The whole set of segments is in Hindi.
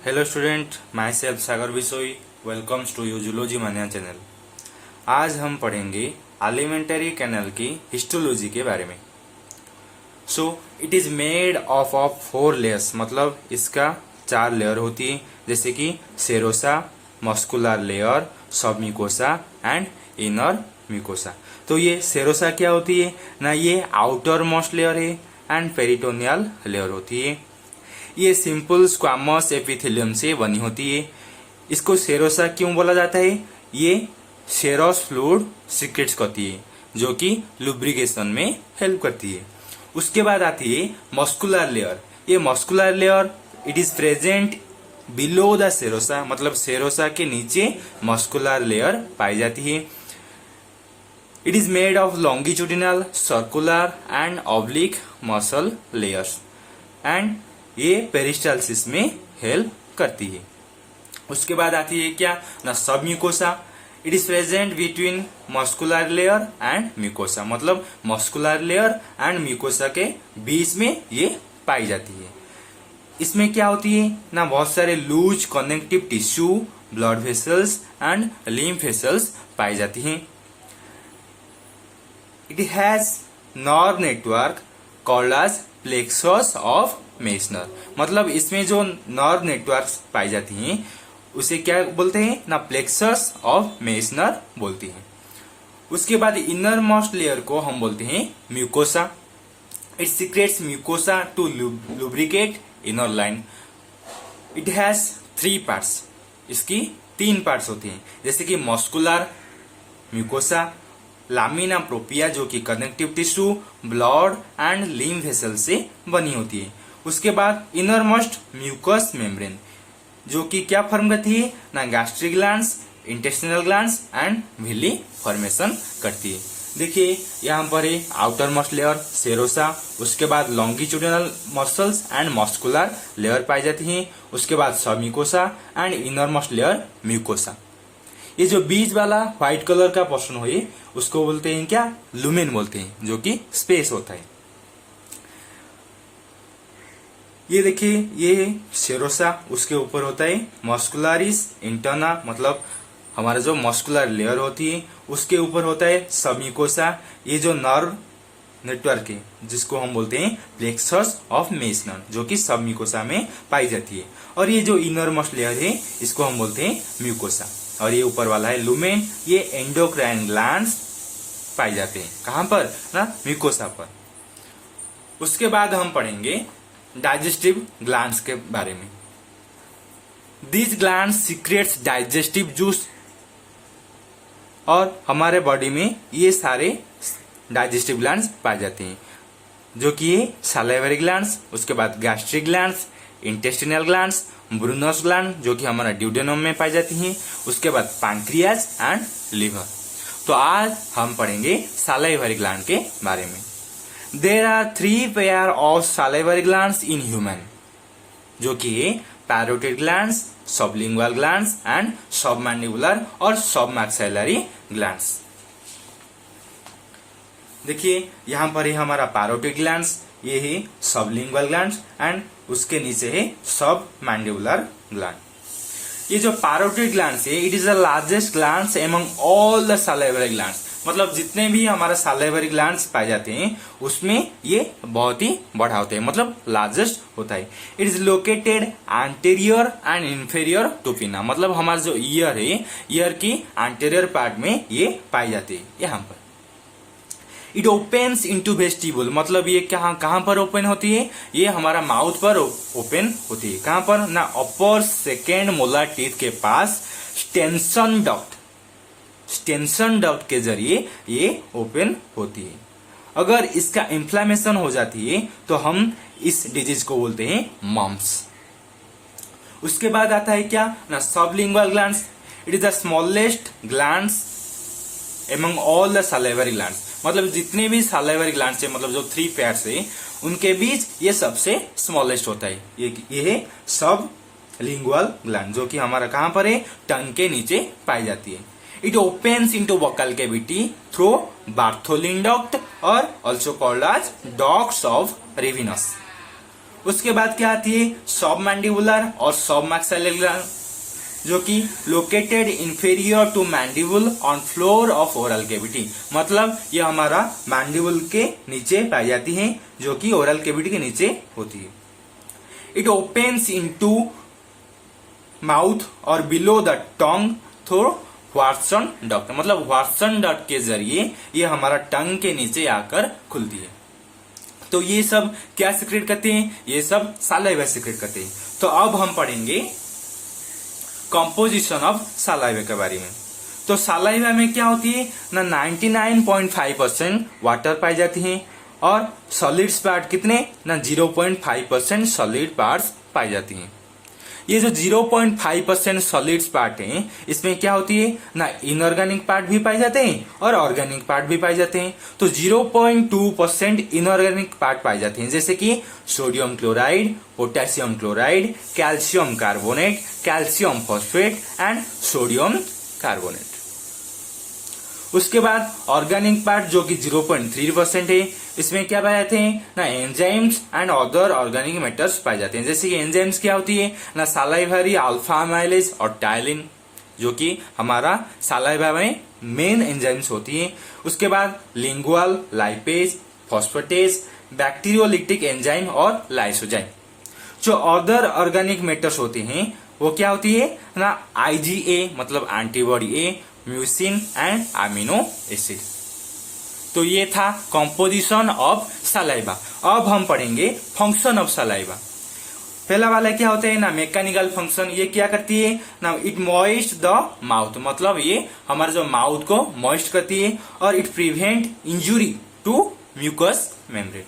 Hello student, myself Sagar Bisoi welcomes to you zoology Manya channel. आज हम पढ़ेंगे एलिमेंटरी कैनल की हिस्टोलॉजी के बारे में। So it is made of 4 layers, मतलब इसका 4 लेयर होती है, जैसे कि serosa, muscular layer, submucosa and inner mucosa. तो ये सेरोसा क्या होती है ना, ये आउटर मोस्ट लेयर है एंड पेरिटोनियल लेयर होती है। ये सिंपल स्क्वामस एपिथेलियम से बनी होती है। इसको सेरोसा क्यों बोला जाता है? ये सेरोस फ्लूइड सीक्रेट्स करती है जो कि लुब्रिकेशन में हेल्प करती है। उसके बाद आती है मस्कुलर लेयर। ये muscular layer it is present below the serosa, मतलब सेरोसा के नीचे मस्कुलर लेयर पाई जाती है। It is made of longitudinal, circular and oblique muscle layers and ये पेरिस्टालसिस में हेल्प करती है। उसके बाद आती है क्या ना, submucosa. It is present between muscular layer and mucosa, मतलब मस्कुलर लेयर एंड म्यूकोसा के बीच में ये पाई जाती है। इसमें क्या होती है ना, बहुत सारे loose connective tissue, blood vessels and lymph vessels पाई जाती हैं। It has nerve network called as plexus of Meissner, मतलब इसमें जो नर्व नेटवर्क पाई जाती हैं उसे क्या बोलते हैं ना, प्लेक्सस ऑफ मेसनर बोलती हैं। उसके बाद इनर मोस्ट लेयर को हम बोलते हैं mucosa. It secretes mucosa to lubricate inner line. It has 3 parts, इसकी 3 पार्ट्स होती हैं, जैसे कि मस्कुलर म्यूकोसा, लामिना प्रोपिया जो कि connective tissue, blood and lymph vessel से बनी होती है। उसके बाद इनर मोस्ट म्यूकस मेम्ब्रेन जो कि क्या फॉर्म करती है ना, gastric glands, intestinal glands and villi formation करती है। देखिए यहाँ पर है आउटर मोस्ट लेयर सेरोसा, उसके बाद longitudinal muscles and muscular layer पाई जाती है। उसके बाद submucosa and innermost layer mucosa. ये जो बीच वाला व्हाइट कलर का पोर्शन हो उसको बोलते हैं क्या, लुमेन बोलते हैं, जो कि स्पेस होता है। ये देखिए ये सेरोसा, उसके ऊपर होता है मस्कुलरिस इंटरना, मतलब हमारा जो मस्कुलर लेयर होती है उसके ऊपर होता है सबम्यूकोसा, ये जो नर्व नेटवर्क है जिसको हम बोलते हैं प्लेक्सस ऑफ मेसनर, जो कि सबम्यूकोसा में पाई जाती है। और ये जो इनर मोस्ट लेयर है इसको हम बोलते हैं म्यूकोसा। और ये ऊपर वाला है लुमेन, ये एंडोक्राइन ग्लैंड्स पाए जाते हैं कहां पर ना, म्यूकोसा पर। उसके बाद हम पढ़ेंगे डाइजेस्टिव ग्लैंड्स के बारे में। These glands secrets digestive juice, और हमारे बॉडी में ये सारे डाइजेस्टिव ग्लैंड्स पाए जाते हैं, जो कि ये सलाइवरी ग्लैंड्स, उसके बाद gastric glands, intestinal glands, Brunner's gland जो कि हमारा ड्यूडेनम में पाई जाती हैं, उसके बाद पैंक्रियाज एंड लिवर। तो आज हम पढ़ेंगे सलाइवरी ग्लैंड के बारे में। There are 3 pair of salivary glands in human, जो कि parotid glands, sublingual glands and submandibular और submaxillary glands। देखिए यहाँ पर है हमारा parotid glands, ये है sublingual glands एंड उसके नीचे है submandibular gland। ये जो parotid glands है, it is the largest glands among all the salivary glands, मतलब जितने भी हमारा सलाइवरी ग्लैंड्स पाए जाते हैं उसमें ये बहुत ही बड़ा होता है, मतलब लार्जेस्ट होता है। It is located anterior and inferior to pinna, मतलब हमारा जो ईयर है, ईयर की एंटीरियर पार्ट में ये पाई जाती है यहाँ पर। इट ओपन्स इनटू वेस्टिबुल, मतलब ये कहाँ पर ओपन होती है, ये हमारा माउथ पर ओपन होती है। कहाँ पर ना, अपर सेकेंड मोलर टीथ के पास स्टेंसन डक्ट, स्टेंसन डक्ट के जरिए ये ओपन होती है। अगर इसका इन्फ्लेमेशन हो जाती है तो हम इस डिजीज को बोलते हैं मम्स। उसके बाद आता है क्या ना, sublingual glands. It is the smallest glands among all the salivary glands, मतलब जितने भी सलाइवरी ग्लैंड्स है, मतलब जो 3 पेयर्स है उनके बीच ये सबसे स्मॉलेस्ट होता है। ये है सब लिंगुअल ग्लैंड, जो कि हमारा कहां पर है, टंग के नीचे पाई जाती है। It opens into buccal cavity through Bartholin duct or also called as ducts of Ravenous। उसके बाद क्या आती है सब मैंडिबुलर और सब मैक्सिलर, जो कि located inferior to mandible on floor of oral cavity, मतलब ये हमारा मैंडिबुल के नीचे पाई जाती है, जो कि ओरल कैविटी के नीचे होती है। इट ओपन्स इनटू माउथ और बिलो द टंग थ्रू व्हाट्सन डक्ट, मतलब व्हाट्सन डक्ट के जरिए ये हमारा टंग के नीचे आकर खुलती है। तो ये सब क्या सिक्रेट करते हैं, ये सब सालाइवा सिक्रेट करते हैं। तो अब हम पढ़ेंगे कंपोजिशन ऑफ सालाइवा के बारे में। तो सालाइवा में क्या होती है ना, 99.5% वाटर पाई जाती है और सॉलिड्स पार्ट कितने ना 0.5% सॉलिड पार्ट्स पाई जाती हैं। ये जो 0.5% सॉलिड्स पार्ट हैं, इसमें क्या होती है ना, इनऑर्गेनिक पार्ट भी पाए जाते हैं और ऑर्गेनिक पार्ट भी पाए जाते हैं। तो 0.2% इनऑर्गेनिक पार्ट पाए जाते हैं, जैसे कि sodium chloride, potassium chloride, calcium carbonate, calcium phosphate and sodium carbonate. उसके बाद ऑर्गेनिक पार्ट जो कि 0.3% है, इसमें क्या पाए जाते हैं ना, enzymes and other organic matters पाए जाते हैं, जैसे कि एंजाइम्स क्या होती है ना, सालाइवरी अल्फा अमाइलेज और टाइलिन, जो कि हमारा सालाइवा में मेन एंजाइम्स होती है। उसके बाद लिंगुअल, लाइपेज, फॉस्फेटेज, बैक्टीरियोलिटिक एंजाइम और लाइसोजाइम। जो अदर ऑर्गेनिक मैटर्स होते हैं वो क्या होती है ना, आईजीए मतलब antibody A, mucin and amino acid. तो ये था कंपोजिशन ऑफ सलाइवा। अब हम पढ़ेंगे फंक्शन ऑफ सलाइवा। पहला वाला क्या होता है ना, मैकेनिकल फंक्शन। ये क्या करती है ना, इट मॉइस्ट द माउथ, मतलब ये हमारे जो माउथ को मॉइस्ट करती है और it prevent injury to mucus membrane.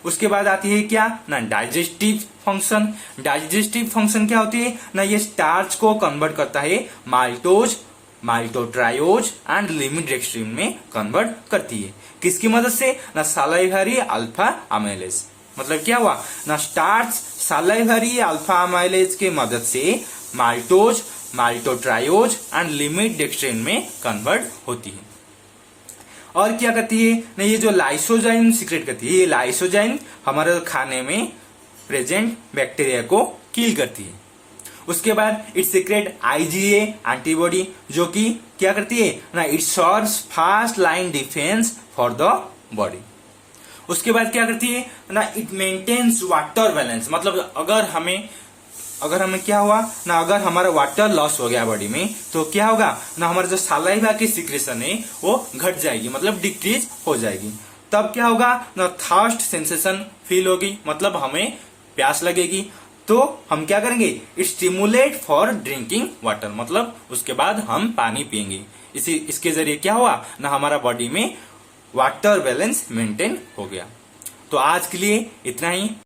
उसके बाद आती है क्या ना, डाइजेस्टिव फंक्शन। डाइजेस्टिव फंक्शन क्या होती है ना, ये स्टार्च को कन्वर्ट करता है माल्टोज, माल्टोट्रायोज एंड लिमिडेक्स्ट्रीन में कन्वर्ट करती है। किसकी मदद से ना, सालाइवरी अल्फा अमाइलेज। मतलब क्या हुआ ना, स्टार्च सालाइवरी अल्फा अमाइलेज के मदद से माल्टोज, माल्टोट्रायोज एंड लिमिडेक्स्ट्रीन में कन्वर्ट होती है। और क्या करती है ना, ये जो लाइसोजाइम सीक्रेट करती है, ये लाइसोजाइम हमारे खाने में प्रेजेंट बैक्टीरिया को किल करती है। उसके बाद इट सीक्रेट आईजीए एंटीबॉडी, जो कि क्या करती है ना, it serves fast line defence for the body. उसके बाद क्या करती है ना, इट मेंटेन्स वाटर बैलेंस, मतलब अगर हमें क्या हुआ ना, अगर हमारा वाटर लॉस हो गया बॉडी में, तो क्या होगा ना, हमारा जो सालाइवा की सिक्रेशन है वो घट जाएगी, मतलब डिक्रीज हो जाएगी। तब क्या होगा ना, थर्स्ट सेंसेशन फील होगी, मतलब हमें प्यास लगेगी। तो हम क्या करेंगे, it stimulate for drinking water, मतलब उसके बाद हम पानी पिएंगे। इसके जरिए क्या हुआ ना, हमारा बॉडी में वाटर बैलेंस मेंटेन हो गया। तो आज के लिए इतना ही।